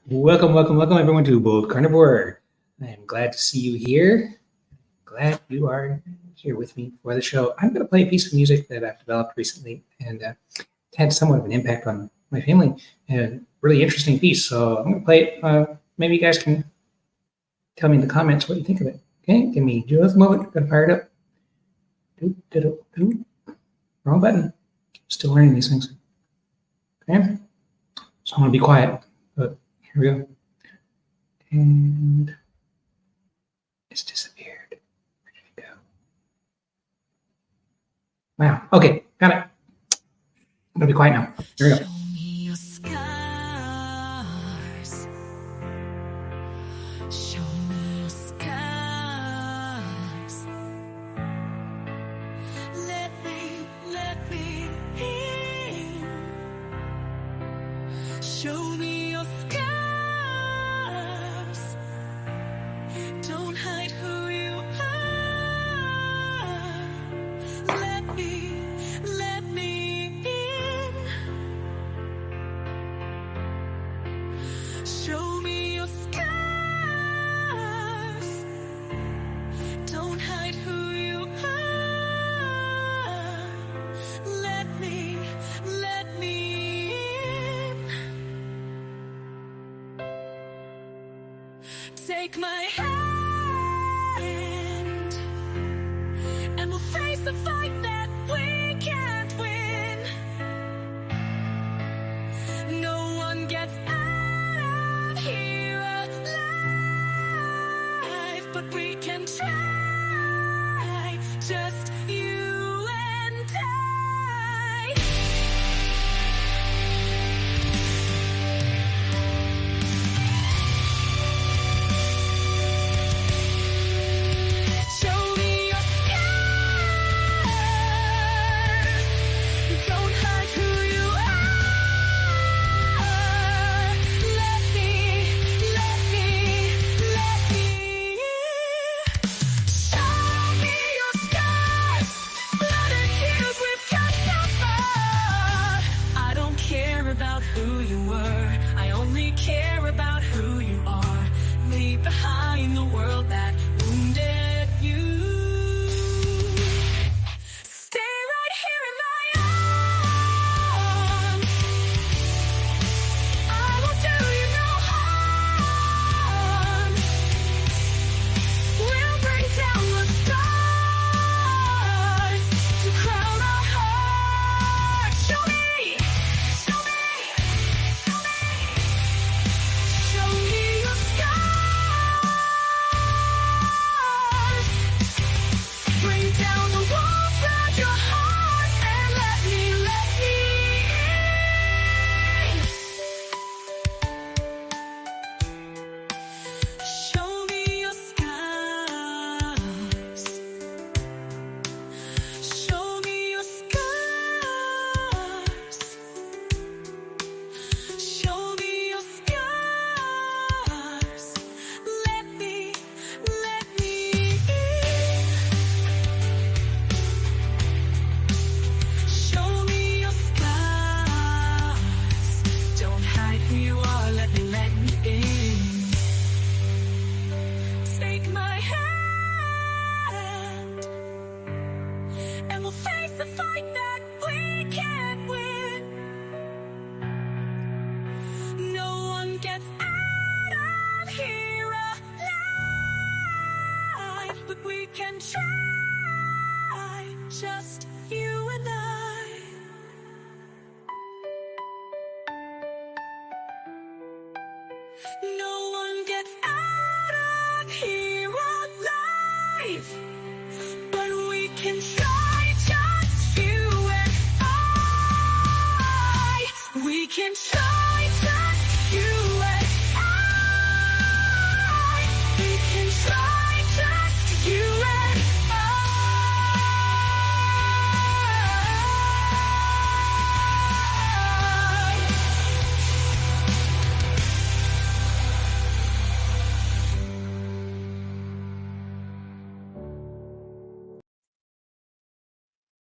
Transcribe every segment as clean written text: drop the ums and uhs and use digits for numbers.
Welcome everyone to Bold Carnivore. I am glad to see you here. Glad you are here with me for the show. I'm going to play a piece of music that I've developed recently and had somewhat of an impact on my family. A really interesting piece. So I'm going to play it. Maybe you guys can tell me in the comments what you think of it. Okay, give me just a moment. Got to fire it up. Wrong button. Still learning these things. Okay, so I'm going to be quiet, but here we go. And it's disappeared. Where did it go? Wow. Okay, got it. I'm going to be quiet now. Here we go. Take my hand, and we'll face a fight that we can't win. No one gets out of here alive, but we can try, just you and I. Behind the world that wounded you. Stay right here in my arms. I will do you no harm. We'll bring down the stars to crown our hearts. Show me. Show me. Show me. Show me your scars. Bring down the walls of your heart and let me in. Show me your scars. Show me your scars. Show me your scars. Let me in. Show me your scars. Don't hide who you are, let me in. Take my hand, and we'll face the fight that we can't win. No one gets out of here alive, but we can try, just you and I. No one gets out of here alive, but we can try, just you and I. We can try, just you and I. We can try, just you and I.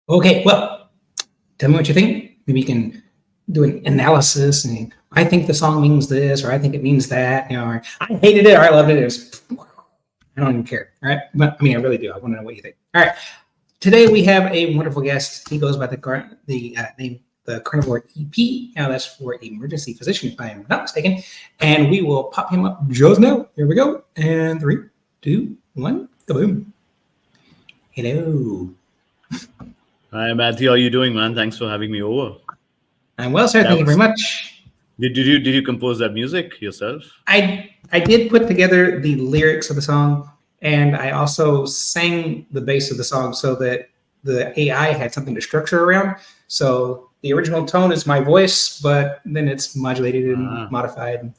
Okay, well, tell me what you think. Maybe you can doing analysis and I think the song means this or I think it means that, or I hated it or I loved it. I don't even care. All right. But I mean, I really do. I want to know what you think. All right. Today we have a wonderful guest. He goes by the name the Carnivore EP. Now that's for emergency physician, if I am not mistaken. And we will pop him up just now. Here we go. And 3, 2, 1, kaboom. Hello. Hi, Matthew. How are you doing, man? Thanks for having me over. I'm well, sir. Thank you very much. Did you compose that music yourself? I did put together the lyrics of the song, and I also sang the bass of the song so that the AI had something to structure around. So the original tone is my voice, but then it's modulated and modified.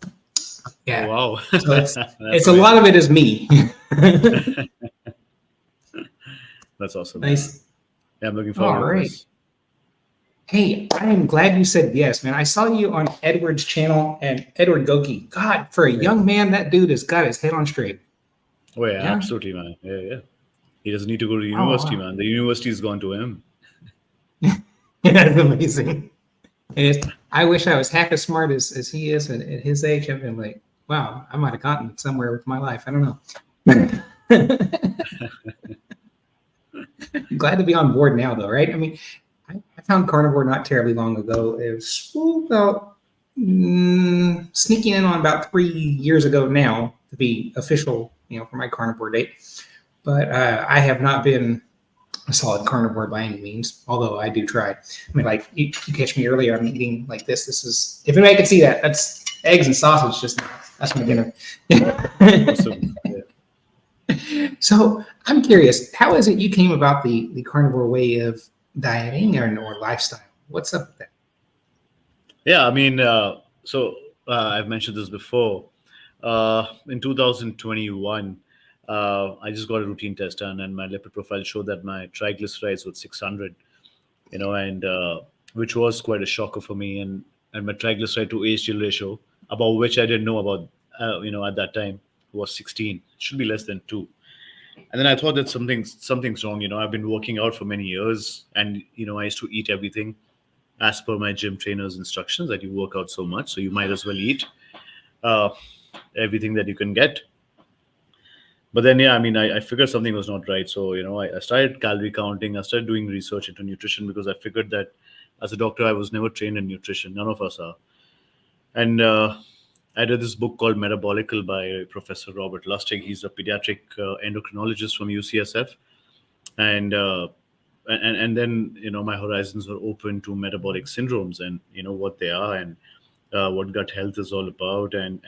Yeah. Oh, wow. So it's a lot of it is me. That's awesome. Nice. Yeah, I'm looking forward to this. Hey, I am glad you said yes, man. I saw you on Edward's channel and Edward Goki. God, for a young man, that dude has got his head on straight. Oh, yeah, absolutely, man. Yeah. He doesn't need to go to university, man. The university's gone to him. That's amazing. I wish I was half as smart as he is at his age. I've been like, wow, I might have gotten somewhere with my life. I don't know. Glad to be on board now, though, right? I mean, I found carnivore not terribly long ago. It was about sneaking in on about 3 years ago now to be official, for my carnivore date. But I have not been a solid carnivore by any means, although I do try. I mean, like you catch me earlier, I'm eating like this. This is, if anybody could see that, that's eggs and sausage. That's my dinner. Awesome. Yeah. So I'm curious, how is it you came about the carnivore way of dieting or lifestyle? What's up with that? Yeah, I mean, I've mentioned this before. In 2021, I just got a routine test done, and my lipid profile showed that my triglycerides was 600, and which was quite a shocker for me. And my triglyceride to HDL ratio, about which I didn't know about, at that time, was 16. It should be less than 2. And then I thought that something's wrong. I've been working out for many years, and I used to eat everything as per my gym trainer's instructions that you work out so much, so you might as well eat everything that you can get. But then, I figured something was not right. So, I started calorie counting. I started doing research into nutrition because I figured that as a doctor, I was never trained in nutrition. None of us are. And I read this book called Metabolical by Professor Robert Lustig. He's a pediatric endocrinologist from UCSF. And then, my horizons were open to metabolic syndromes and, what they are and what gut health is all about and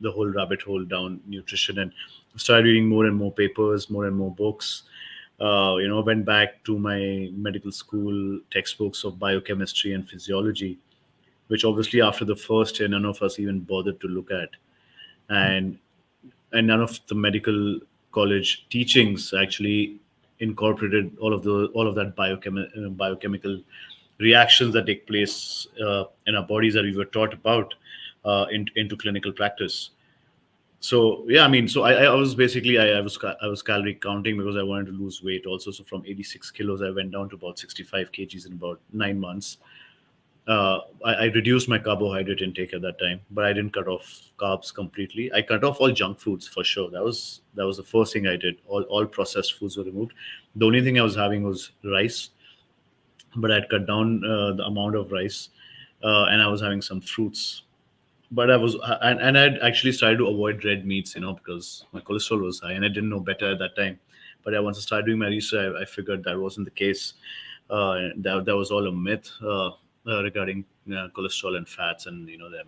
the whole rabbit hole down nutrition, and started reading more and more papers, more and more books. Went back to my medical school textbooks of biochemistry and physiology, which obviously after the first year, none of us even bothered to look at. And none of the medical college teachings actually incorporated all of that biochemical reactions that take place in our bodies that we were taught about into clinical practice. So yeah, I was basically I was calorie counting because I wanted to lose weight also. So from 86 kilos, I went down to about 65 kgs in about 9 months. I reduced my carbohydrate intake at that time, but I didn't cut off carbs completely. I cut off all junk foods for sure. That was the first thing I did. All processed foods were removed. The only thing I was having was rice, but I'd cut down the amount of rice, and I was having some fruits. But I'd actually started to avoid red meats, because my cholesterol was high, and I didn't know better at that time. But once I started doing my research, I figured that wasn't the case. That was all a myth regarding cholesterol and fats, and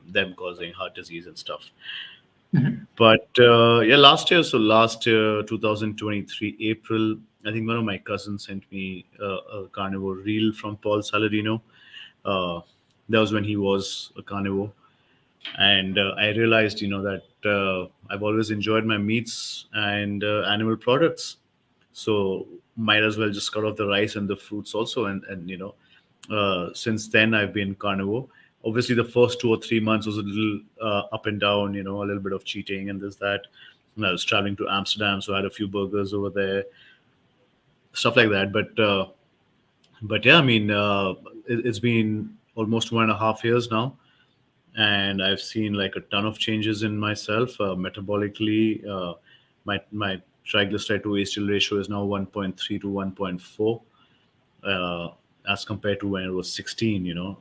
them causing heart disease and stuff. Mm-hmm. But last year, 2023 April, I think one of my cousins sent me a carnivore reel from Paul Saladino. That was when he was a carnivore. And I realized, that I've always enjoyed my meats and animal products. So might as well just cut off the rice and the fruits also. And since then I've been carnivore. Obviously, the first 2 or 3 months was a little up and down, a little bit of cheating and this, that. And I was traveling to Amsterdam, so I had a few burgers over there, stuff like that. But yeah, it's been almost 1.5 years now, and I've seen like a ton of changes in myself metabolically. My triglyceride to HDL ratio is now 1.3 to 1.4, uh, as compared to when it was 16.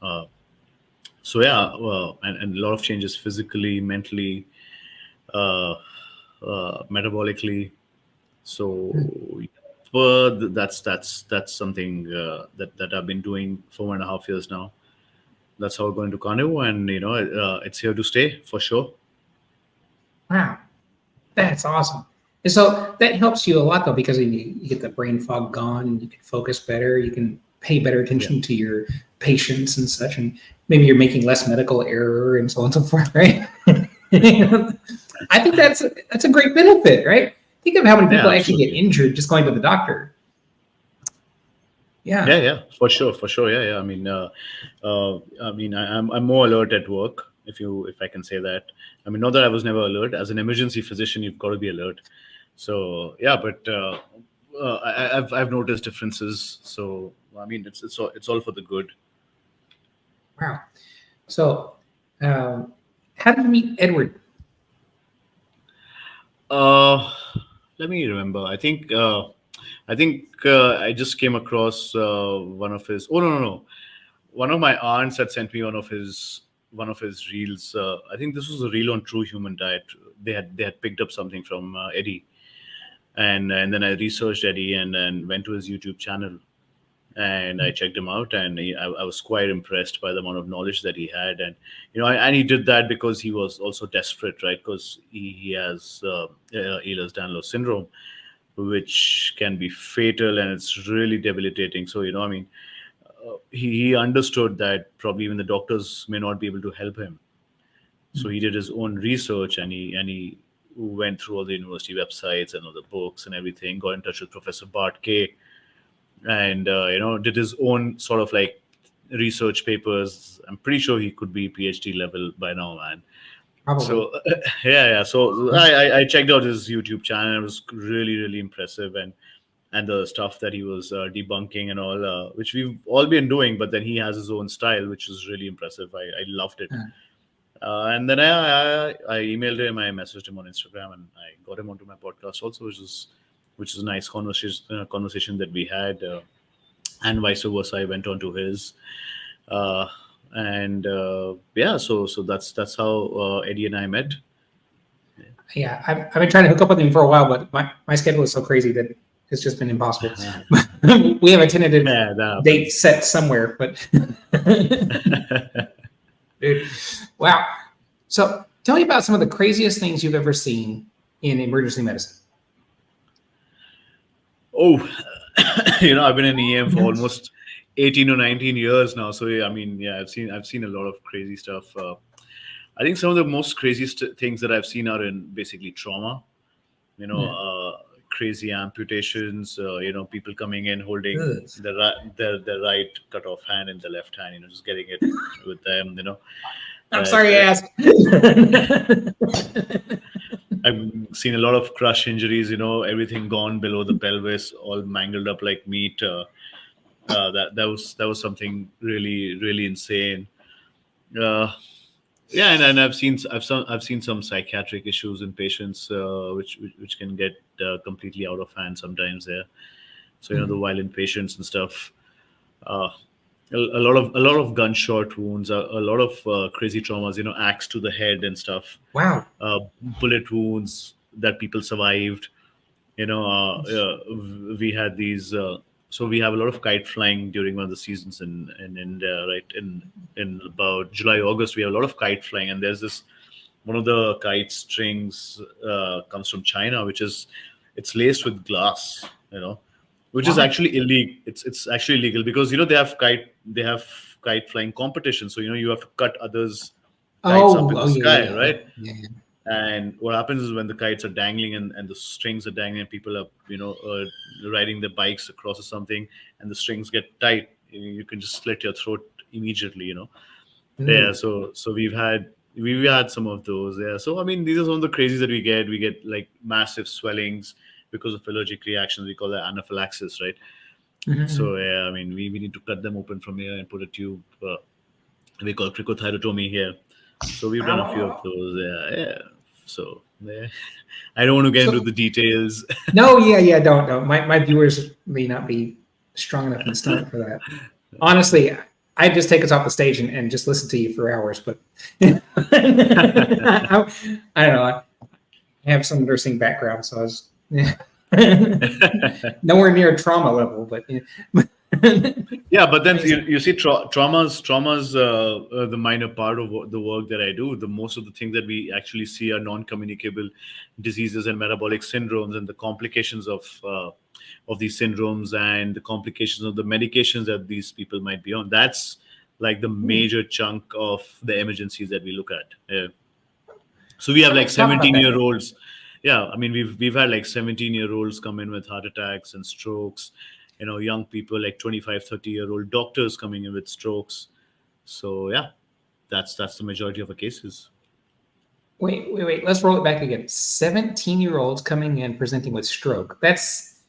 So yeah, and a lot of changes physically, mentally, uh, metabolically. So that's something that I've been doing for 1.5 years now. That's how we're going to Carnival, and it's here to stay for sure. Wow, that's awesome. And so that helps you a lot though, because you get the brain fog gone, you can focus better, you can pay better attention to your patients and such, and maybe you're making less medical error and so on and so forth, right? I think that's a great benefit, right? Think of how many people actually get injured just going to the doctor. Yeah, for sure. Yeah. I'm more alert at work, if I can say that. I mean, not that I was never alert. As an emergency physician, you've got to be alert. So yeah, but I've noticed differences. So I mean, it's all for the good. Wow. So, how did you meet Edward? Let me remember. I just came across one of his. Oh no. One of my aunts had sent me one of his reels. I think this was a reel on True Human Diet. They had picked up something from Eddie, and then I researched Eddie and then went to his YouTube channel, and I checked him out, and I was quite impressed by the amount of knowledge that he had, and and he did that because he was also desperate, right? Because he has Ehlers-Danlos syndrome, which can be fatal, and it's really debilitating. So he understood that probably even the doctors may not be able to help him. So he did his own research, and he went through all the university websites and all the books and everything. Got in touch with Professor Bart K, and did his own sort of like research papers. I'm pretty sure he could be PhD level by now, man. Probably. So yeah. So I checked out his YouTube channel. It was really, really impressive, and the stuff that he was debunking and all, which we've all been doing, but then he has his own style, which is really impressive. I loved it. And then I emailed him, I messaged him on Instagram, and I got him onto my podcast also, which is a nice conversation that we had, and vice versa. I went on to his, and so that's how Eddie and I met. Yeah, I've been trying to hook up with him for a while, but my schedule is so crazy that it's just been impossible. We have a tentative date set somewhere, but dude, wow. So tell me about some of the craziest things you've ever seen in emergency medicine. Oh, I've been in EM for almost 18 or 19 years now. So I've seen a lot of crazy stuff. I think some of the most craziest things that I've seen are in basically trauma. Crazy amputations. People coming in holding the right cut off hand in the left hand. Just getting it with them. I'm sorry I asked. I've seen a lot of crush injuries. Everything gone below the pelvis, all mangled up like meat. That was something really, really insane. And I've seen some psychiatric issues in patients, which can get completely out of hand sometimes there. So the violent patients and stuff. A lot of gunshot wounds, a lot of crazy traumas. Axe to the head and stuff. Wow. Bullet wounds that people survived. We had these. So we have a lot of kite flying during one of the seasons in India, right? In about July, August, we have a lot of kite flying, and there's this one of the kite strings comes from China, it's laced with glass, which is actually illegal. It's actually illegal because they have kite flying competition, so you have to cut others kites up in the sky, right? Yeah. And what happens is when the kites are dangling and the strings are dangling and people are riding their bikes across or something and the strings get tight, you can just slit your throat immediately. Yeah, so we've had some of those. Yeah, so these are some of the crazies that we get. We get like massive swellings because of allergic reactions. We call that anaphylaxis, right? So yeah, we need to cut them open from here and put a tube we call cricothyrotomy here. So we've done a few of Ow. those. Yeah. So yeah. I don't want to get into So the details. no, yeah, don't. My viewers may not be strong enough in the stomach for that. Honestly, I'd just take us off the stage and just listen to you for hours. But I don't know. I have some nursing background, so I was nowhere near trauma level. But Yeah, but then amazing. you see, trauma's the minor part of the work that I do. The most of the things that we actually see are non-communicable diseases and metabolic syndromes, and the complications of these syndromes and the complications of the medications that these people might be on. That's like the major chunk of the emergencies that we look at. Yeah. So we have So like let's talk about that. 17-year-olds. Yeah, I mean we've had like 17-year-olds come in with heart attacks and strokes. Young people like 25, 30-year-old doctors coming in with strokes. So yeah, that's the majority of the cases. Wait. Let's roll it back again. 17-year-olds coming in presenting with stroke. That's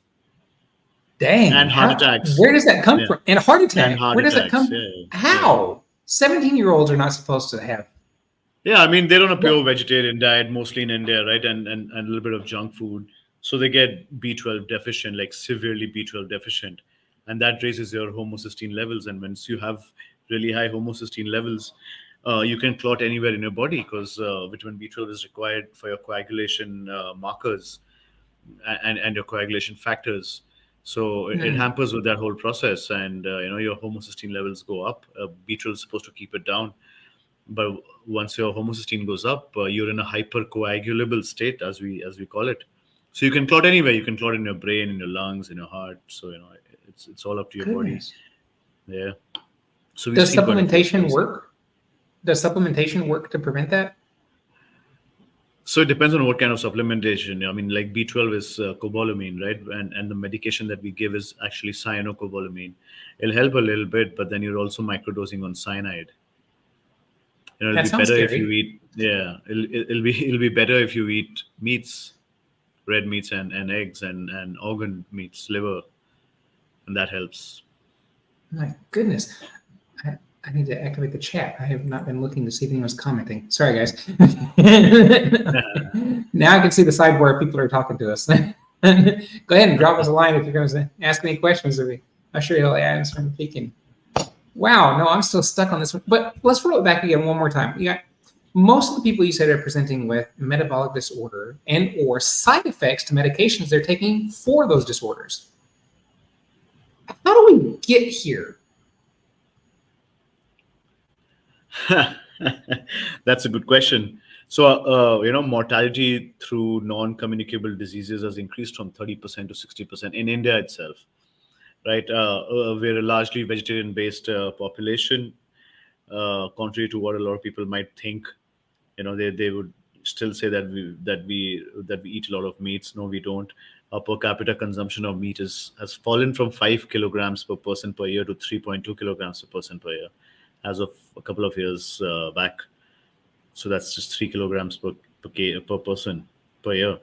dang. And heart attacks. Where does that come Yeah. from? And a heart And attack. heart Where does that attacks. come? Yeah. How? 17-year-olds are not supposed to have. Yeah, I mean they're on a What? pure vegetarian diet mostly in India, right? And a little bit of junk food. So they get B12 deficient, like severely B12 deficient. And that raises your homocysteine levels. And once you have really high homocysteine levels, you can clot anywhere in your body because vitamin B12 is required for your coagulation markers and your coagulation factors. So it Hmm. hampers with that whole process, and your homocysteine levels go up. B12 is supposed to keep it down, but once your homocysteine goes up, you're in a hypercoagulable state, as we call it. So you can clot anywhere. You can clot in your brain, in your lungs, in your heart. So it's all up to your body. Goodness. Yeah. So we've Does seen quite a few of supplementation those. work? Does supplementation work to prevent that? So it depends on what kind of supplementation. I mean, like B12 is cobalamin, right? And the medication that we give is actually cyanocobalamin. It'll help a little bit, but then you're also microdosing on cyanide. It'll That be sounds better if you scary. eat. Yeah, it'll be better if you eat meats, red meats and eggs and organ meats, liver, and that helps. My goodness. I need to activate the chat. I have not been looking to see if anyone's commenting. Sorry, guys. Now I can see the sideboard if people are talking to us. Go ahead and drop us a line if you're going to ask any questions of me. I'm sure you'll answer them peeking. Wow, no, I'm still stuck on this one. But let's roll it back again one more time. You got most of the people you said are presenting with metabolic disorder and or side effects to medications they're taking for those disorders. How do we get here? That's a good question. So, mortality through non-communicable diseases has increased from 30% to 60% in India itself, right? We're a largely vegetarian-based population, contrary to what a lot of people might think. They would still say that we eat a lot of meats. No, we don't. Our per capita consumption of meat has fallen from 5 kilograms per person per year to 3.2 kilograms per person per year, as of a couple of years back. So that's just 3 kilograms per person per year.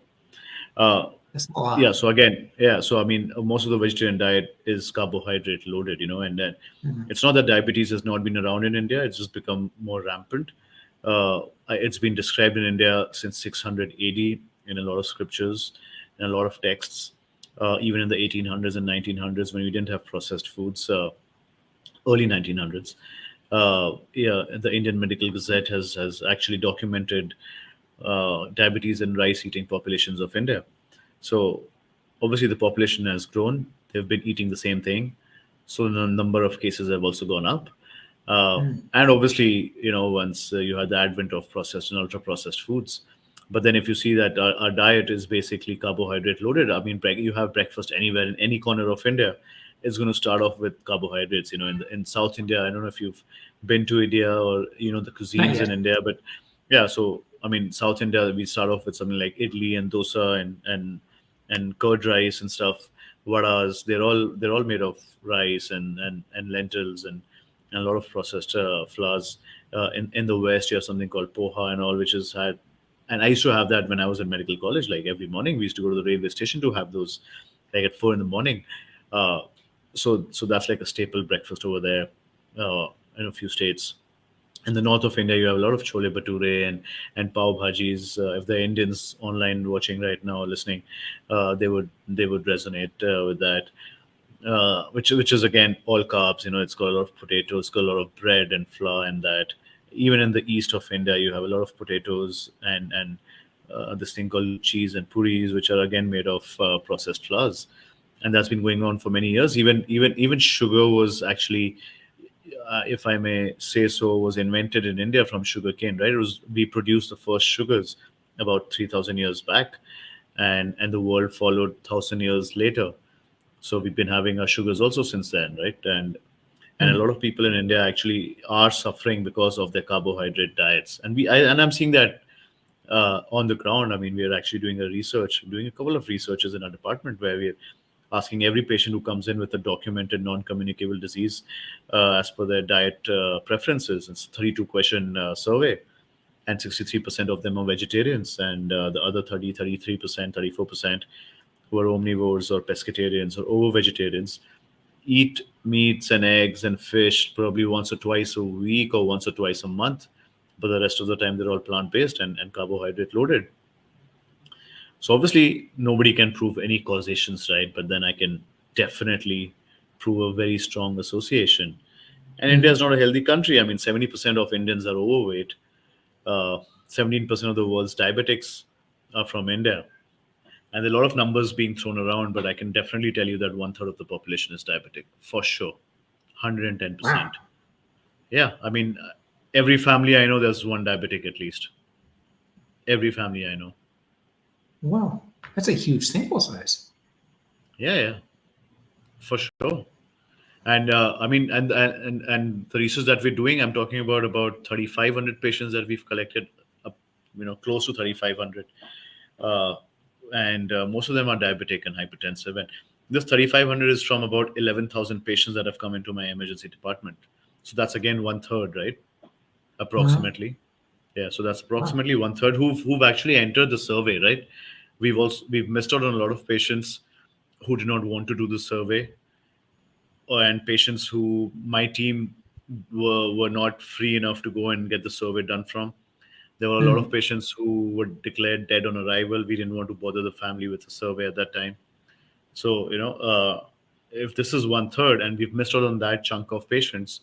That's a lot. Yeah. So again, yeah. So I mean, most of the vegetarian diet is carbohydrate loaded, and then Mhm. it's not that diabetes has not been around in India; it's just become more rampant. It's been described in India since 600 AD in a lot of scriptures and a lot of texts, even in the 1800s and 1900s when we didn't have processed foods, early 1900s. Yeah, the Indian Medical Gazette has actually documented diabetes and rice eating populations of India. So obviously the population has grown. They've been eating the same thing. So the number of cases have also gone up. Mm. And obviously, once you had the advent of processed and ultra processed foods. But then if you see that our diet is basically carbohydrate loaded, I mean, you have breakfast anywhere in any corner of India, it's going to start off with carbohydrates. In South India, I don't know if you've been to India or the Not cuisines in yet. India, but yeah. So I mean, South India, we start off with something like idli and dosa and curd rice and stuff. Vadas, they're all made of rice and lentils and a lot of processed flours. In the West, you have something called poha and all, which is had. And I used to have that when I was in medical college. Like every morning, we used to go to the railway station to have those, like at 4 in the morning. Uh, so that's like a staple breakfast over there in a few states. In the north of India, you have a lot of chole bhature and pav bhajis. If the Indians online watching right now or listening, they would resonate with that. Which is again all carbs. It's got a lot of potatoes, it's got a lot of bread and flour, and that. Even in the east of India, you have a lot of potatoes and this thing called cheese and puris, which are again made of processed flours, and that's been going on for many years. Even sugar was actually, if I may say so, was invented in India from sugarcane. Right? We produced the first sugars about 3,000 years back, and the world followed 1,000 years later. So we've been having our sugars also since then, right? And a Mm. lot of people in India actually are suffering because of their carbohydrate diets. And I'm seeing that on the ground. I mean, we are actually doing a couple of researches in our department where we're asking every patient who comes in with a documented non-communicable disease as per their diet preferences. It's a 32-question survey, and 63% of them are vegetarians, and the other 33%, 34% who are omnivores or pescatarians or ovo-vegetarians eat meats and eggs and fish probably once or twice a week or once or twice a month, but the rest of the time they're all plant-based and carbohydrate loaded. So obviously nobody can prove any causations, right? But then I can definitely prove a very strong association. And India Mm. is not a healthy country. I mean, 70% of Indians are overweight. 17% of the world's diabetics are from India. And there are a lot of numbers being thrown around, but I can definitely tell you that one third of the population is diabetic for sure, Wow. 110%. Yeah, I mean, every family I know, there's one diabetic at least. Every family I know. Wow. That's a huge sample size. Yeah, yeah, for sure. And I mean, and the research that we're doing, I'm talking about 3,500 patients that we've collected, up, close to 3,500. uh, and most of them are diabetic and hypertensive. And this 3,500 is from about 11,000 patients that have come into my emergency department. So that's again one third, right? Mhm. Approximately. Yeah. So that's Wow. approximately one third who've actually entered the survey, right? We've missed out on a lot of patients who did not want to do the survey, and patients who my team were not free enough to go and get the survey done from. There were a lot of Mm. patients who were declared dead on arrival. We didn't want to bother the family with a survey at that time. So, if this is one third and we've missed out on that chunk of patients,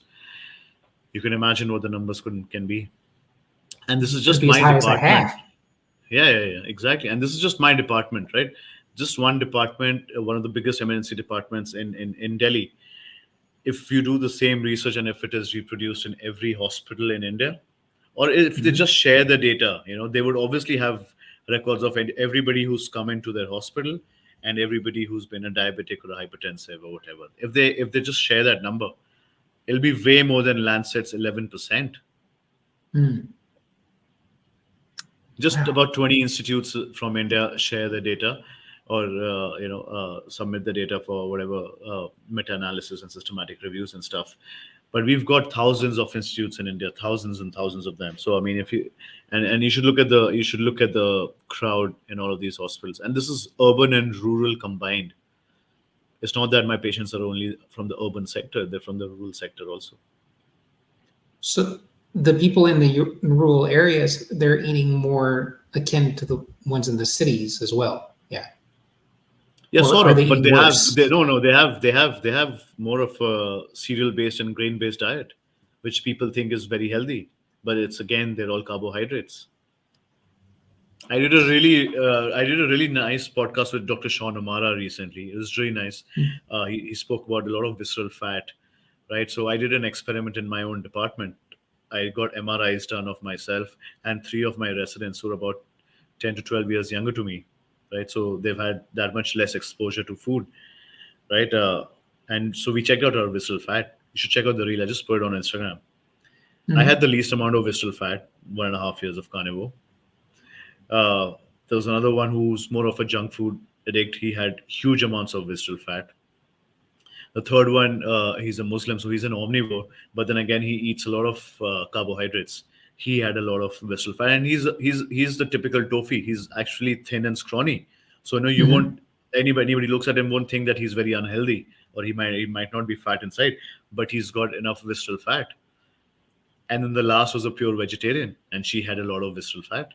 you can imagine what the numbers can be. And this is Could just be as my high as a department. half. Yeah, yeah, yeah, exactly. And this is just my department, right? Just one department, one of the biggest emergency departments in Delhi. If you do the same research and if it is reproduced in every hospital in India, or if they Mhm. just share the data, they would obviously have records of everybody who's come into their hospital and everybody who's been a diabetic or a hypertensive or whatever. If they just share that number, it'll be way more than Lancet's 11%. Mm. Just Wow. about 20 institutes from India share the data, or submit the data for whatever meta-analysis and systematic reviews and stuff. But we've got thousands of institutes in India, thousands and thousands of them. So I mean, if you and you should look at the crowd in all of these hospitals, and this is urban and rural combined. It's not that my patients are only from the urban sector; they're from the rural sector also. So the people in the rural areas, they're eating more akin to the ones in the cities as well. Yeah. Yeah, Or sort are they of, but eating they worse? no no they have more of a cereal based and grain based diet, which people think is very healthy, but it's again they're all carbohydrates. I did a really nice podcast with Dr. Sean Amara recently. It was really nice. Mm. He spoke about a lot of visceral fat, right? So I did an experiment in my own department. I got MRIs done of myself and three of my residents who are about 10 to 12 years younger to me, right? So they've had that much less exposure to food, right? And so we checked out our visceral fat. You should check out the reel. I just put it on Instagram. I had Mhm. the least amount of visceral fat, 1.5 years of carnivore. Uh, there was another one who's more of a junk food addict. He had huge amounts of visceral fat. The third one, he's a Muslim, so he's an omnivore. But then again, he eats a lot of carbohydrates. He had a lot of visceral fat, and he's the typical tofi. He's actually thin and scrawny. So you Mhm. won't anybody looks at him won't think that he's very unhealthy, or he might not be fat inside, but he's got enough visceral fat. And then the last was a pure vegetarian, and she had a lot of visceral fat.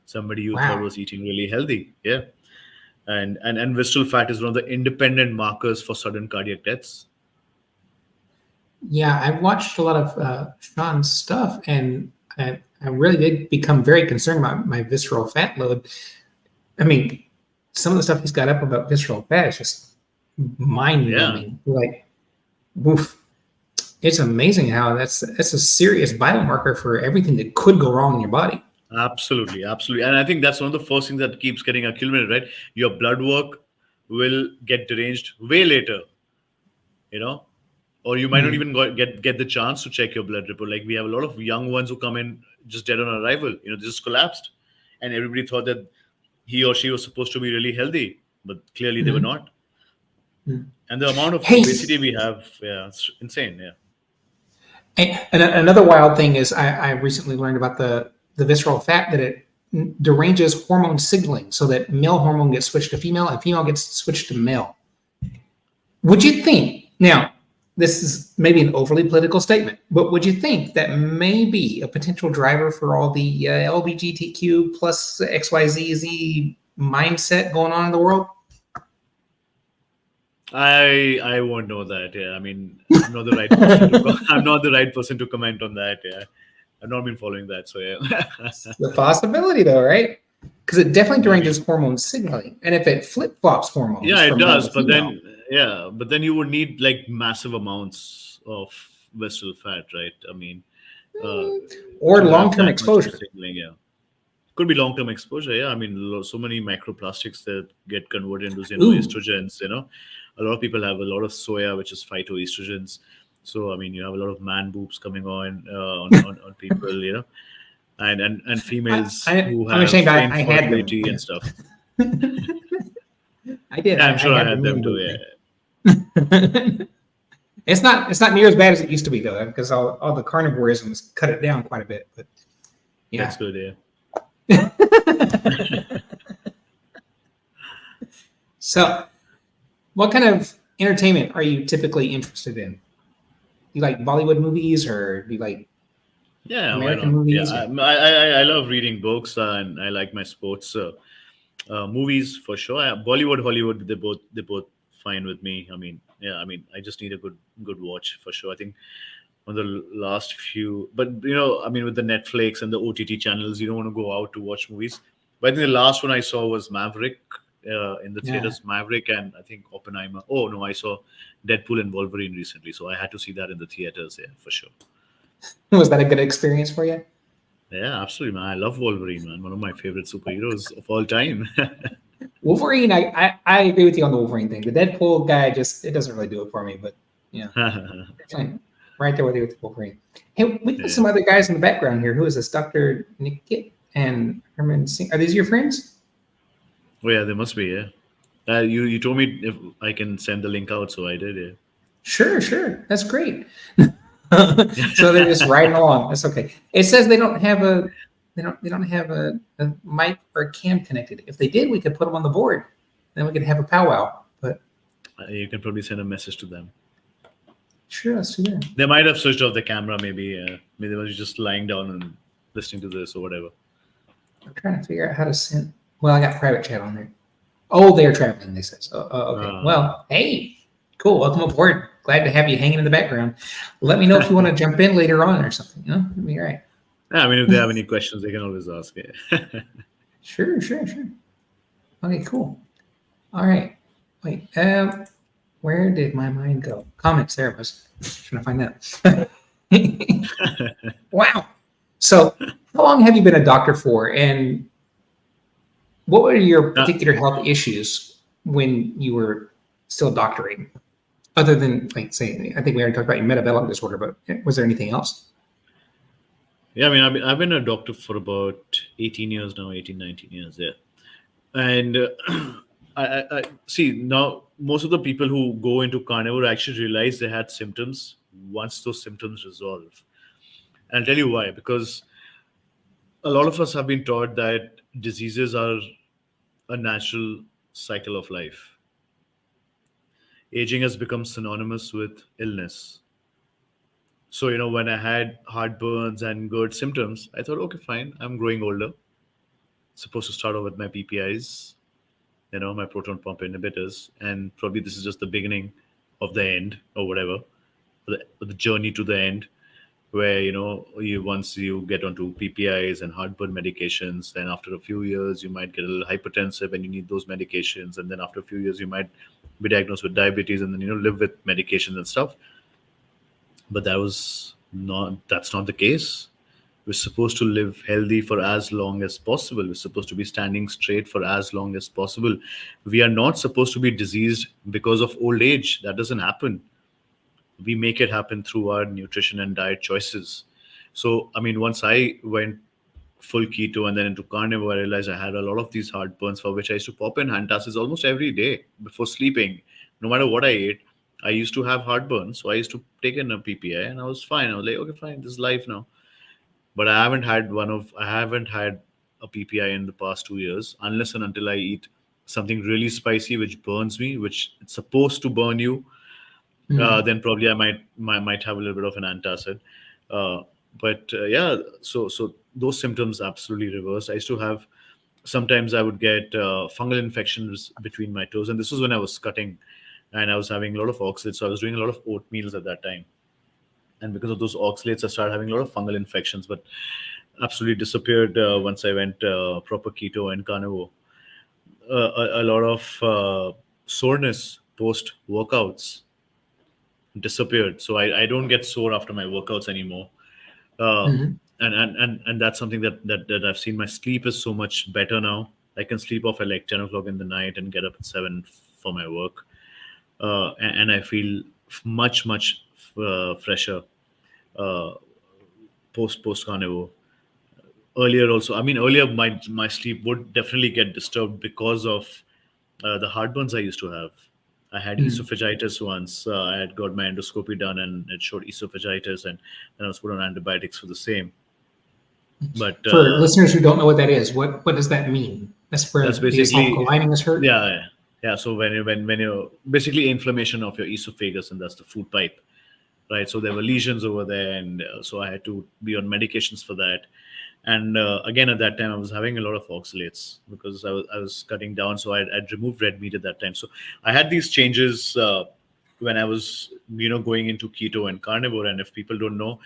Somebody you thought Wow. was eating really healthy. Yeah. And visceral fat is one of the independent markers for sudden cardiac deaths. Yeah, I've watched a lot of Sean's stuff, and I really did become very concerned about my visceral fat load. I mean, some of the stuff he's got up about visceral fat is just mind Yeah. numbing. Like, woof. It's amazing how that's a serious biomarker for everything that could go wrong in your body. Absolutely, absolutely. And I think that's one of the first things that keeps getting accumulated, right? Your blood work will get deranged way later, you know, or you might not Mm. even get the chance to check your blood report. Like we have a lot of young ones who come in just dead on arrival, you know, they just collapsed. And everybody thought that he or she was supposed to be really healthy, but clearly they were Mhm. not. Mm. And the amount of Hey, obesity we have, yeah, it's insane. Yeah. and another wild thing is I recently learned about the visceral fat that it deranges hormone signaling, so that male hormone gets switched to female and female gets switched to male. Would you think, now, this is maybe an overly political statement, but would you think that may be a potential driver for all the LGBTQ plus XYZZ mindset going on in the world? I won't know that. Yeah, I mean, I'm not the right person to I'm not the right person to comment on that. Yeah, I've not been following that, so yeah. The possibility, though, right? Because it definitely Maybe. deranges hormone signaling, and if it flip flops hormones Yeah, it from male does, to but female, then yeah, but then you would need like massive amounts of visceral fat, right? I mean, uh, or to have long-term that much of exposure. signaling, yeah. Could be long-term exposure. Yeah, I mean, so many microplastics that get converted into Ooh, xenoestrogens. You know, a lot of people have a lot of soya, which is phytoestrogens. So I mean, you have a lot of man boobs coming on people. You know, and females who I'm have ashamed I had them. infertility and stuff. I did. Yeah, I'm I sure I had the had them man too. boob Yeah, thing. It's not near as bad as it used to be though, because all the carnivorism has cut it down quite a bit. But that's yeah. good. Yeah. So, what kind of entertainment are you typically interested in? Do you like Bollywood movies, or do you like Yeah, why American not? Yeah, movies? I love reading books and I like my sports. Movies for sure. Bollywood, Hollywood, they both fine with me. I mean, yeah, I mean, I just need a good watch for sure. I think on the last few, but you know, I mean, with the Netflix and the OTT channels, you don't want to go out to watch movies. But I think the last one I saw was Maverick in the Yeah. theaters. Maverick and I think Oppenheimer. Oh no, I saw Deadpool and Wolverine recently, so I had to see that in the theaters. Yeah, for sure. Was that a good experience for you? Yeah, absolutely, man. I love Wolverine, man. One of my favorite superheroes of all time. Wolverine, I agree with you on the Wolverine thing. The Deadpool guy it doesn't really do it for me, but yeah, definitely right there with you with the Wolverine. Hey, we got Yeah. some other guys in the background here. Who is this? Dr. Nikit and Herman Singh. Are these your friends? Oh yeah, there must be. Yeah. You told me if I can send the link out, so I did. Yeah. Sure. That's great. So they're just riding along. That's okay. It says they don't have a mic or a cam connected. If they did, we could put them on the board. Then we could have a powwow. But You can probably send a message to them. sure, let's do that. They might have switched off the camera. Maybe. Maybe they were just lying down and listening to this or whatever. I'm trying to figure out how to send. Well, I got private chat on there. Oh, they're traveling. They says. Okay. Well, hey, cool. Welcome aboard. Glad to have you hanging in the background. Let me know if you want to jump in later on or something. You know, that'd be all right. Yeah, I mean, if they have any questions, they can always ask. Yeah. Sure. Okay, cool. All right. Wait. Where did my mind go? Comments. There it was. Trying to find that. Wow. So, how long have you been a doctor for, and what were your particular health issues when you were still doctoring? Other than, like, say, I think we already talked about your metabolic disorder, but was there anything else? Yeah, I mean, I've been a doctor for about 18 years now, 18, 19 years. Yeah. And I see now most of the people who go into carnivore actually realize they had symptoms once those symptoms resolve. And I'll tell you why. Because a lot of us have been taught that diseases are a natural cycle of life. Aging has become synonymous with illness. So, when I had heartburns and GERD symptoms, I thought, okay, fine, I'm growing older. Supposed to start off with my PPIs, my proton pump inhibitors, and probably this is just the beginning of the end or whatever, the journey to the end, where you once you get onto PPIs and heartburn medications, then after a few years you might get a little hypertensive and you need those medications, and then after a few years you might be diagnosed with diabetes and then live with medications and stuff. But that's not the case. We're supposed to live healthy for as long as possible. We're supposed to be standing straight for as long as possible. We are not supposed to be diseased because of old age. That doesn't happen. We make it happen through our nutrition and diet choices. So, I mean, once I went full keto and then into carnivore, I realized I had a lot of these heartburns for which I used to pop in antacids almost every day before sleeping. No matter what I ate, I used to have heartburn. So I used to take in a PPI and I was fine. I was like, okay, fine, this is life now. But I haven't had a PPI in the past 2 years unless and until I eat something really spicy which burns me, which it's supposed to burn you. Then probably I might have a little bit of an antacid. But yeah, so those symptoms absolutely reversed. I used to have sometimes I would get fungal infections between my toes, and this was when I was cutting, and I was having a lot of oxalates. So I was doing a lot of oatmeals at that time, and because of those oxalates, I started having a lot of fungal infections. But absolutely disappeared once I went proper keto and carnivore. A lot of soreness post workouts disappeared. So I don't get sore after my workouts anymore. Uh, and that's something that I've seen. My sleep is so much better now. I can sleep off at like 10 o'clock in the night and get up at 7 for my work. And I feel much fresher uh, post carnivore. Earlier also, I mean, earlier my sleep would definitely get disturbed because of the heartburns I used to have. I had esophagitis once. I had got my endoscopy done, and it showed esophagitis, and then I was put on antibiotics for the same. But For listeners who don't know what that is, what does that mean? That's where that's the basically esophageal lining is hurt. yeah. So when you're basically inflammation of your esophagus, and that's the food pipe, right? So there were lesions over there, and so I had to be on medications for that. And again, at that time, I was having a lot of oxalates because I was cutting down. So I'd removed red meat at that time. So I had these changes when I was, going into keto and carnivore. And if people don't know,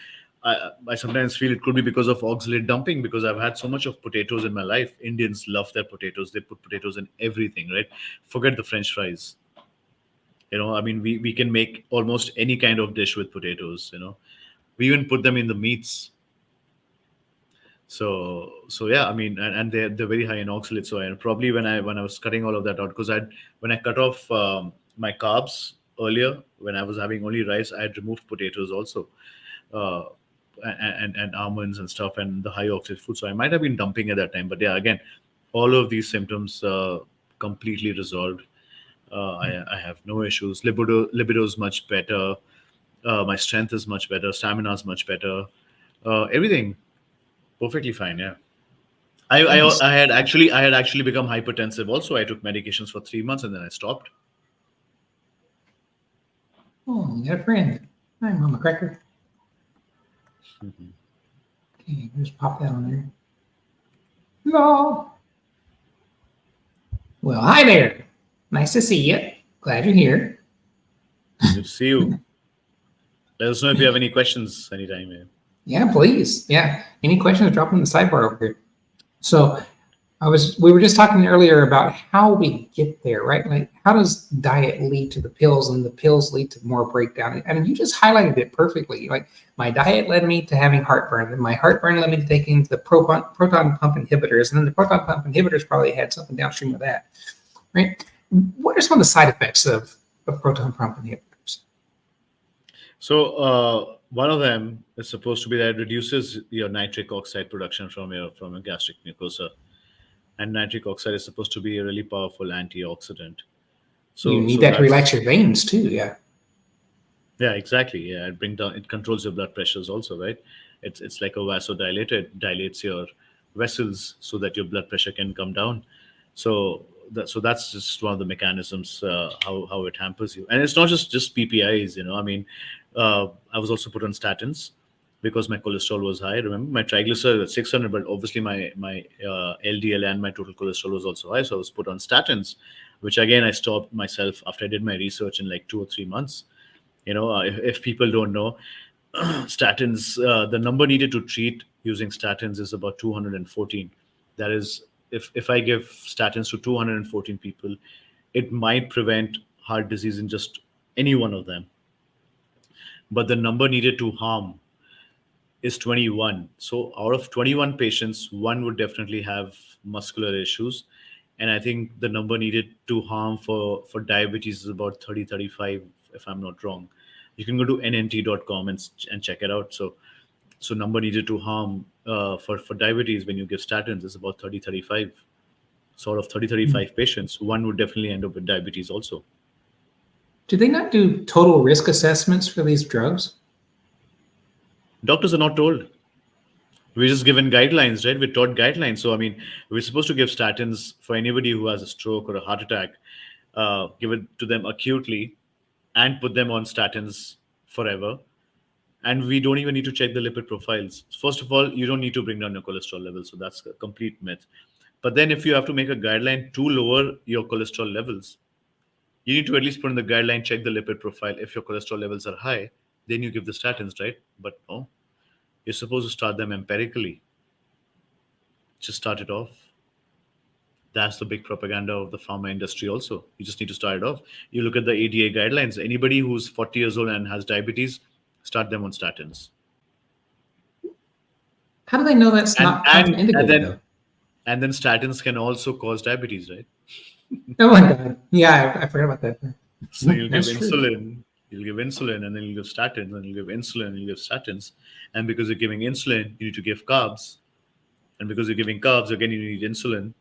I sometimes feel it could be because of oxalate dumping, because I've had so much of potatoes in my life. Indians love their potatoes. They put potatoes in everything, right? Forget the French fries. I mean, we can make almost any kind of dish with potatoes. We even put them in the meats. So yeah, I mean, and they're very high in oxalates. So and probably when I was cutting all of that out, because when I cut off my carbs earlier, when I was having only rice, I had removed potatoes also, uh, and almonds and stuff, and the high oxalate food. So I might have been dumping at that time. But yeah, again, all of these symptoms completely resolved. I have no issues. Libido is much better. My strength is much better. Stamina is much better. Everything perfectly fine. Yeah. Nice. I had actually become hypertensive. Also, I took medications for 3 months and then I stopped. Oh, you got a friend. Hi, Mama Cracker. Okay, just pop that on there. Hello. Well, hi there. Nice to see you. Glad you're here. Good to see you. Let us know if you have any questions anytime. Man. Yeah, please. Yeah. Any questions, drop them in the sidebar over here. So we were just talking earlier about how we get there, right? Like, how does diet lead to the pills, and the pills lead to more breakdown? And you just highlighted it perfectly. Like, my diet led me to having heartburn, and my heartburn led me to taking the proton pump inhibitors, and then the proton pump inhibitors probably had something downstream of that, right? What are some of the side effects of proton pump inhibitors? So one of them is supposed to be that it reduces your nitric oxide production from your gastric mucosa, and nitric oxide is supposed to be a really powerful antioxidant. So you need that to relax your veins too. Yeah. Yeah, exactly. Yeah, it controls your blood pressures also, right? It's like a vasodilator. It dilates your vessels so that your blood pressure can come down. So that's just one of the mechanisms how it hampers you. And it's not just PPIs. I mean, I was also put on statins because my cholesterol was high. Remember, my triglyceride was 600, but obviously my LDL and my total cholesterol was also high. So I was put on statins, which again I stopped myself after I did my research in like 2 or 3 months. If people don't know, statins, the number needed to treat using statins is about 214. That is, if I give statins to 214 people, it might prevent heart disease in just any one of them. But the number needed to harm is 21. So out of 21 patients, one would definitely have muscular issues. And I think the number needed to harm for diabetes is about 30, 35, if I'm not wrong. You can go to nnt.com and check it out. So number needed to harm for diabetes when you give statins is about 30, 35. So out of 30, 35 patients, one would definitely end up with diabetes also. Do they not do total risk assessments for these drugs? Doctors are not told. We're just given guidelines, right? We're taught guidelines. So, I mean, we're supposed to give statins for anybody who has a stroke or a heart attack, give it to them acutely and put them on statins forever. And we don't even need to check the lipid profiles. First of all, you don't need to bring down your cholesterol levels. So that's a complete myth. But then if you have to make a guideline to lower your cholesterol levels, you need to at least put in the guideline, check the lipid profile. If your cholesterol levels are high, then you give the statins, right? But no, you're supposed to start them empirically. Just start it off. That's the big propaganda of the pharma industry also. You just need to start it off. You look at the ADA guidelines. Anybody who's 40 years old and has diabetes, start them on statins. How do they know that's not contraindicated, though? And then statins can also cause diabetes, right? Oh my God. Yeah, I forgot about that. So you'll give That's true. insulin, and then you'll give statins, and you'll give insulin, and you'll give statins. And because you're giving insulin, you need to give carbs. And because you're giving carbs, again, you need insulin.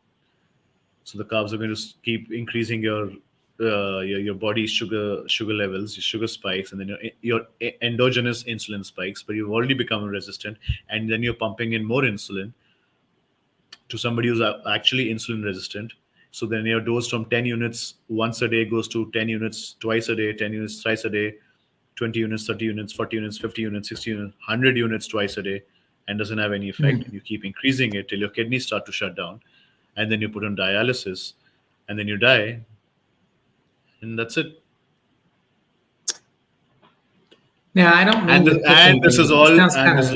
So the carbs are going to keep increasing your body's sugar levels, your sugar spikes, and then your endogenous insulin spikes. But you've already become resistant, and then you're pumping in more insulin to somebody who's actually insulin resistant. So then your dose from 10 units once a day goes to 10 units twice a day, 10 units thrice a day, 20 units, 30 units, 40 units, 50 units, 60 units, 100 units twice a day, and doesn't have any effect. And you keep increasing it till your kidneys start to shut down. And then you put on dialysis, and then you die. And that's it. Yeah, I don't mean This is all this is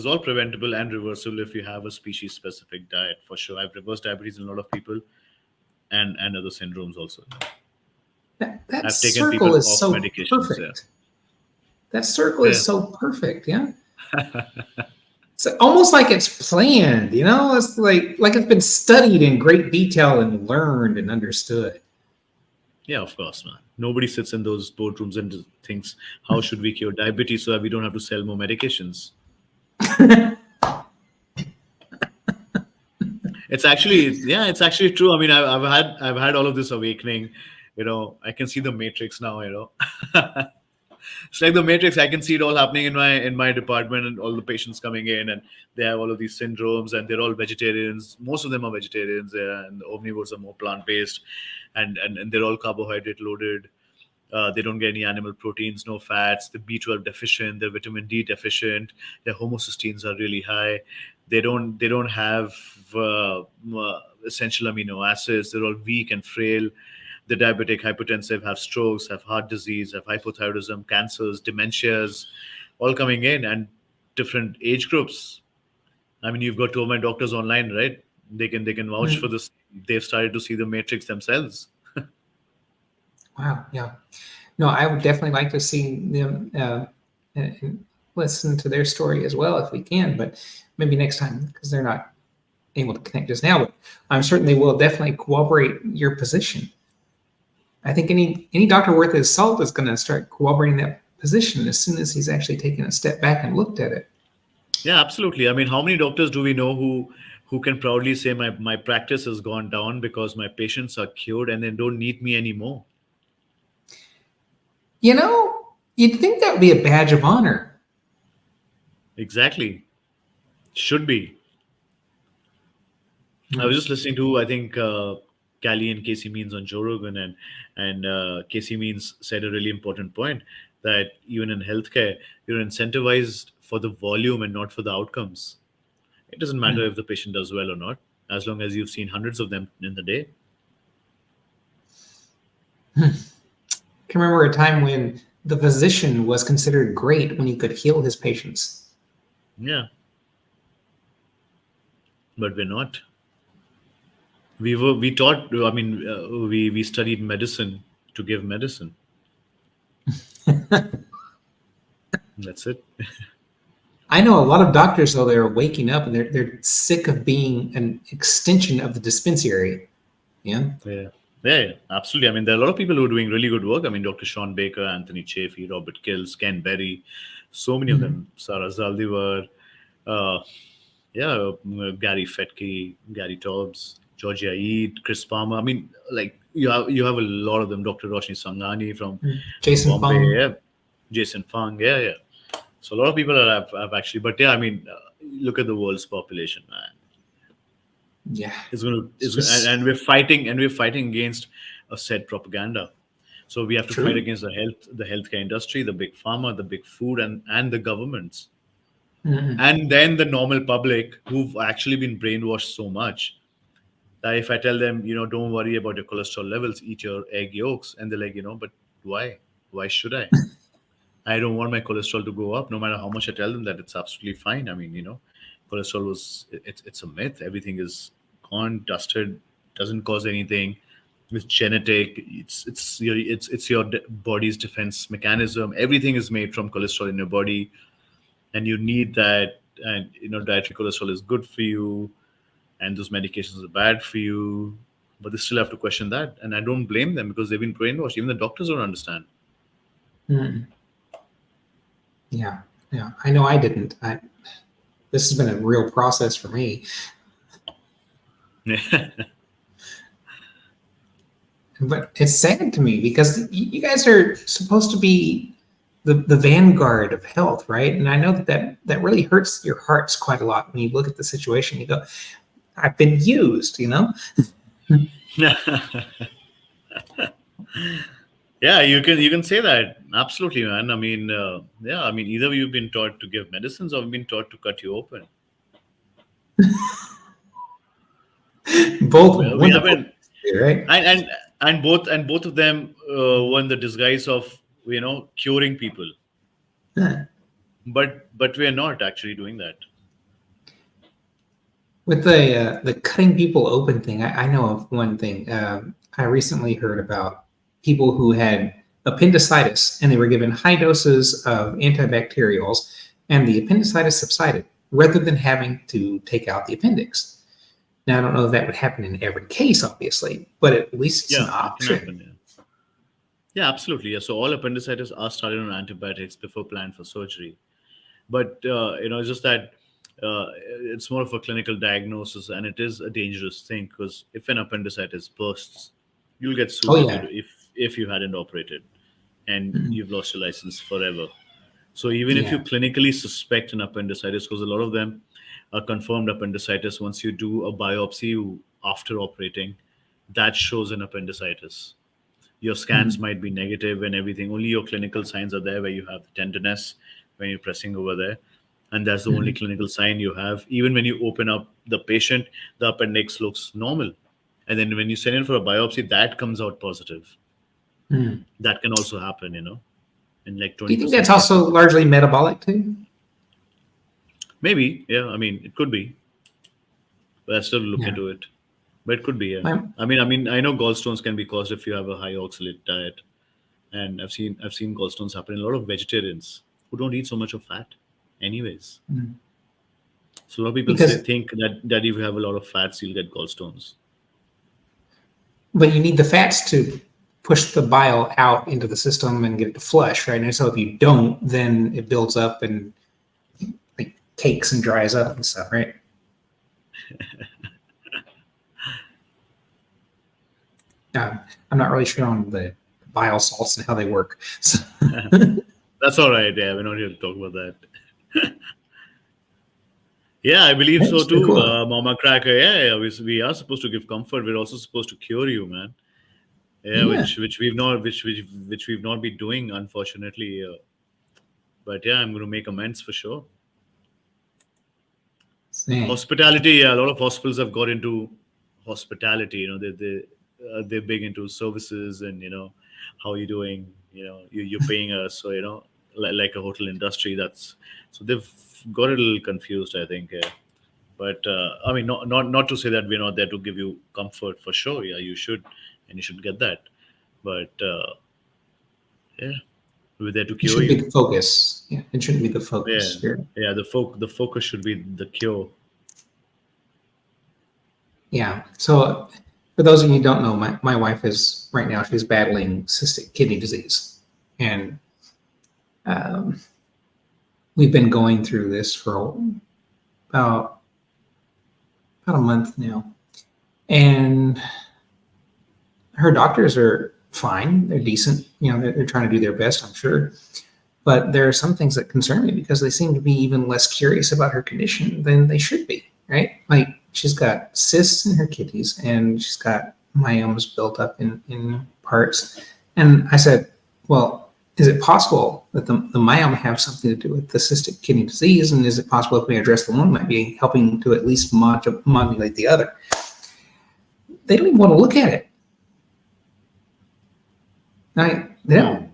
all preventable and reversible if you have a species specific diet, for sure. I've reversed diabetes in a lot of people and other syndromes also. That I've taken people circle is off so medications. perfect. Yeah. That circle is so perfect. Yeah. It's almost like it's planned, It's like it's been studied in great detail and learned and understood. Yeah, of course, man. Nobody sits in those boardrooms and thinks, how should we cure diabetes so that we don't have to sell more medications? It's actually true. I mean, I've had all of this awakening. I can see the matrix now. It's like the matrix. I can see it all happening in my department, and all the patients coming in, and they have all of these syndromes, and they're all vegetarians. Most of them are vegetarians, and the omnivores are more plant based, and they're all carbohydrate loaded. They don't get any animal proteins, no fats. They're B12 deficient. They're vitamin D deficient. Their homocysteines are really high. They don't have essential amino acids. They're all weak and frail. The diabetic, hypertensive, have strokes, have heart disease, have hypothyroidism, cancers, dementias, all coming in, and different age groups. I mean, you've got two of my doctors online, right? They can vouch for this. They've started to see the matrix themselves. Wow. Yeah. No, I would definitely like to see them and listen to their story as well if we can, but maybe next time because they're not able to connect just now. But I'm certain they will definitely corroborate your position. I think any doctor worth his salt is going to start corroborating that position as soon as he's actually taken a step back and looked at it. Yeah, absolutely. I mean, how many doctors do we know who can proudly say my practice has gone down because my patients are cured and they don't need me anymore? You'd think that would be a badge of honor. Exactly. Should be. I was just listening to, I think, Callie and Casey Means on Joe Rogan, and Casey Means said a really important point that even in healthcare, you're incentivized for the volume and not for the outcomes. It doesn't matter if the patient does well or not, as long as you've seen hundreds of them in the day. I can remember a time when the physician was considered great when he could heal his patients. Yeah. But we're not. We studied medicine to give medicine. That's it. I know a lot of doctors, though, they're waking up and they're sick of being an extension of the dispensary. Yeah. Yeah, absolutely. I mean, there are a lot of people who are doing really good work. I mean, Dr. Sean Baker, Anthony Chaffee, Robert Kills, Ken Berry, so many of them. Sarah Zaldivar, Gary Fetke, Gary Tobbs, Georgia Eid, Chris Palmer. I mean, like you have a lot of them. Dr. Roshni Sanghani from Jason Bombay, Fung. yeah. Jason Fung, yeah. So a lot of people have actually, but yeah, I mean, look at the world's population, man. Yeah. And we're fighting against a said propaganda. So we have to fight against the healthcare industry, the big pharma, the big food, and the governments. And then the normal public who've actually been brainwashed so much that if I tell them, don't worry about your cholesterol levels, eat your egg yolks, and they're like, but why? Why should I? I don't want my cholesterol to go up, no matter how much I tell them that it's absolutely fine. I mean, cholesterol it's a myth. Everything is gone, dusted, doesn't cause anything. It's genetic. It's your body's defense mechanism. Everything is made from cholesterol in your body, and you need that. And dietary cholesterol is good for you, and those medications are bad for you. But they still have to question that, and I don't blame them because they've been brainwashed. Even the doctors don't understand. Yeah. I know I didn't. This has been a real process for me. But it's sad to me because you guys are supposed to be the vanguard of health, right? And I know that really hurts your hearts quite a lot when you look at the situation. You go, I've been used, Yeah, you can say that. Absolutely, man. I mean, either you've been taught to give medicines or you've been taught to cut you open. Both we haven't, right? and both of them were in the disguise of curing people. But we are not actually doing that. With the cutting people open thing, I know of one thing. I recently heard about people who had appendicitis and they were given high doses of antibacterials and the appendicitis subsided rather than having to take out the appendix. Now, I don't know if that would happen in every case, obviously, but at least it's an option. It can happen, yeah, absolutely. Yeah. So all appendicitis are started on antibiotics before planned for surgery. But, it's just that it's more of a clinical diagnosis, and it is a dangerous thing because if an appendicitis bursts, you'll get sued if you hadn't operated, and you've lost your license forever. So even if you clinically suspect an appendicitis, because a lot of them are confirmed appendicitis, once you do a biopsy after operating, that shows an appendicitis. Your scans might be negative and everything. Only your clinical signs are there where you have the tenderness when you're pressing over there. And that's the only clinical sign you have. Even when you open up the patient, the appendix looks normal. And then when you send in for a biopsy, that comes out positive. That can also happen, in like 20%. Do you think that's also largely metabolic too? Maybe, yeah. I mean, it could be. But I still look into it. But it could be, yeah. I know gallstones can be caused if you have a high oxalate diet. And I've seen gallstones happen in a lot of vegetarians who don't eat so much of fat anyways. So a lot of people think that if you have a lot of fats, you'll get gallstones. But you need the fats to push the bile out into the system and get it to flush, right? And so if you don't, then it builds up and like cakes and dries up and stuff, right? I'm not really sure on the bile salts and how they work. So. That's all right. Yeah, we're not here to talk about that. Yeah, I believe so too, cool. Mama Cracker. Yeah, we are supposed to give comfort. We're also supposed to cure you, man. Yeah, which we've not been doing, unfortunately. But yeah, I'm going to make amends for sure. Same. Hospitality, yeah, a lot of hospitals have got into hospitality. They're big into services, and how you doing. You're paying us, so like a hotel industry. That's so they've got a little confused, I think. Yeah. But I mean, not to say that we're not there to give you comfort, for sure. Yeah, you should, and you should get that. But yeah, we're there to It cure should be you. the focus. Yeah, it shouldn't be the Yeah, focus here. yeah. The focus should be the cure. Yeah. So for those of you who don't know, my wife is right now, she's battling cystic kidney disease. And um, we've been going through this for about a month now. And her doctors are fine. They're decent. They're trying to do their best, I'm sure. But there are some things that concern me because they seem to be even less curious about her condition than they should be, right? Like she's got cysts in her kidneys and she's got myomas built up in parts. And I said, well, is it possible that the myoma have something to do with the cystic kidney disease? And is it possible if we address the one, might be helping to at least modulate the other? They don't even want to look at it. They don't.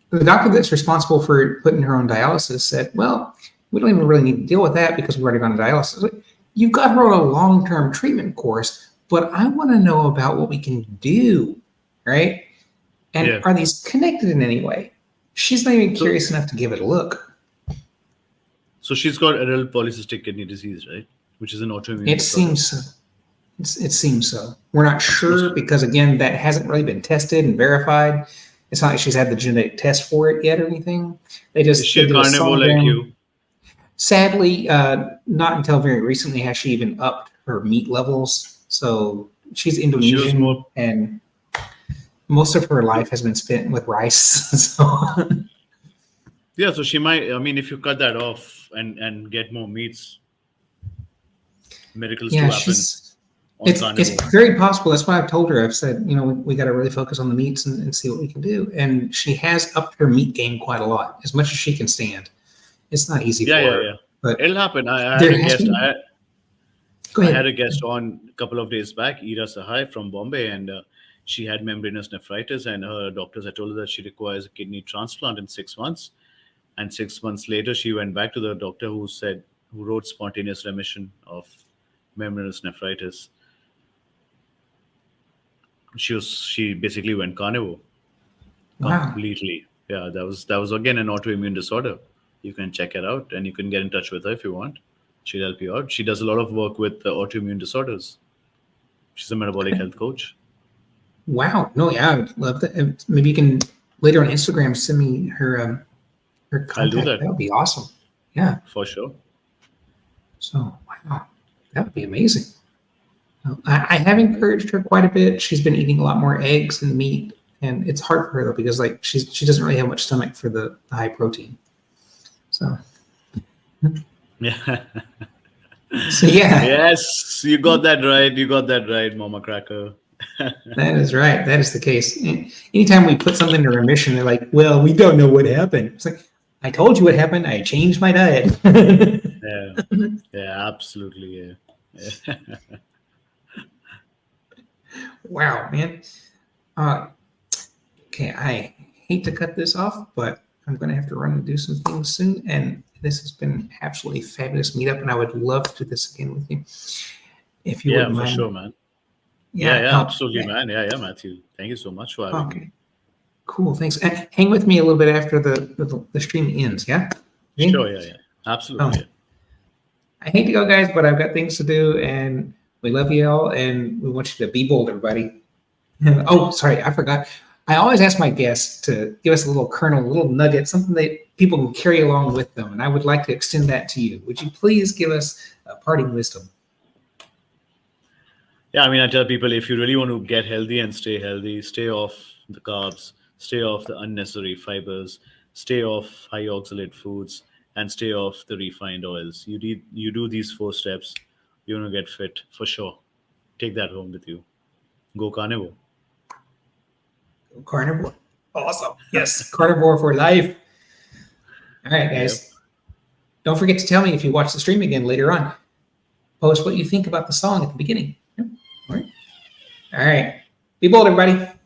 The doctor that's responsible for putting her on dialysis said, well, we don't even really need to deal with that because we've already gone to dialysis. Like, you've got her on a long-term treatment course, but I want to know about what we can do, right? And Yeah. are these connected in any way? She's not even curious enough to give it a look. So she's got adult polycystic kidney disease, right? Which is an autoimmune It disorder. seems so. It seems so. We're not sure because, again, that hasn't really been tested and verified. It's not like she's had the genetic test for it yet or anything. Is she a carnivore like you? Sadly, not until very recently has she even upped her meat levels. So she's Indonesian, and most of her life has been spent with rice. So yeah, so she might. I mean, if you cut that off and get more meats, miracles yeah, do happen. It's very possible. That's why I've told her. I've said, we got to really focus on the meats and see what we can do. And she has upped her meat game quite a lot, as much as she can stand. It's not easy for her. Yeah. But it'll happen. I had a guest. Go I ahead. had a guest on a couple of days back, Ira Sahai from Bombay, and she had membranous nephritis, and her doctors had told her that she requires a kidney transplant in 6 months. And 6 months later, she went back to the doctor who wrote spontaneous remission of membranous nephritis. She basically went carnivore. Wow. Completely. Yeah, that was again an autoimmune disorder. You can check it out, and you can get in touch with her if you want. She'll help you out. She does a lot of work with autoimmune disorders. She's a metabolic health coach. Wow. No, yeah, I would love that. Maybe you can later on Instagram send me her contact. I'll do that. That would be awesome. Yeah. For sure. So, wow, that would be amazing. I have encouraged her quite a bit. She's been eating a lot more eggs and meat, and it's hard for her though because like she doesn't really have much stomach for the high protein. So Yeah. So yeah. Yes, you got that right. You got that right, Mama Cracker. That is right. That is the case. Anytime we put something in remission, they're like, well, we don't know what happened. It's like, I told you what happened. I changed my diet. Yeah, absolutely. Yeah. Wow, man. Okay, I hate to cut this off, but I'm going to have to run and do some things soon. And this has been absolutely fabulous meetup, and I would love to do this again with you. If you wouldn't mind. For sure, man. Yeah, Absolutely, man. Yeah, Matthew. Thank you so much for having me. Cool, thanks. And hang with me a little bit after the stream ends, yeah? Okay? Sure, yeah. Absolutely. I hate to go, guys, but I've got things to do, and we love you all, and we want you to be bold, everybody. Oh, sorry, I forgot. I always ask my guests to give us a little kernel, a little nugget, something that people can carry along with them, and I would like to extend that to you. Would you please give us a parting wisdom? Yeah, I mean, I tell people if you really want to get healthy and stay healthy, stay off the carbs, stay off the unnecessary fibers, stay off high oxalate foods, and stay off the refined oils. You do these 4 steps, you're going to get fit for sure. Take that home with you. Go carnivore. Carnivore. Awesome. Yes, carnivore for life. All right, guys. Don't forget to tell me if you watch the stream again later on. Post what you think about the song at the beginning. All right. Be bold, everybody.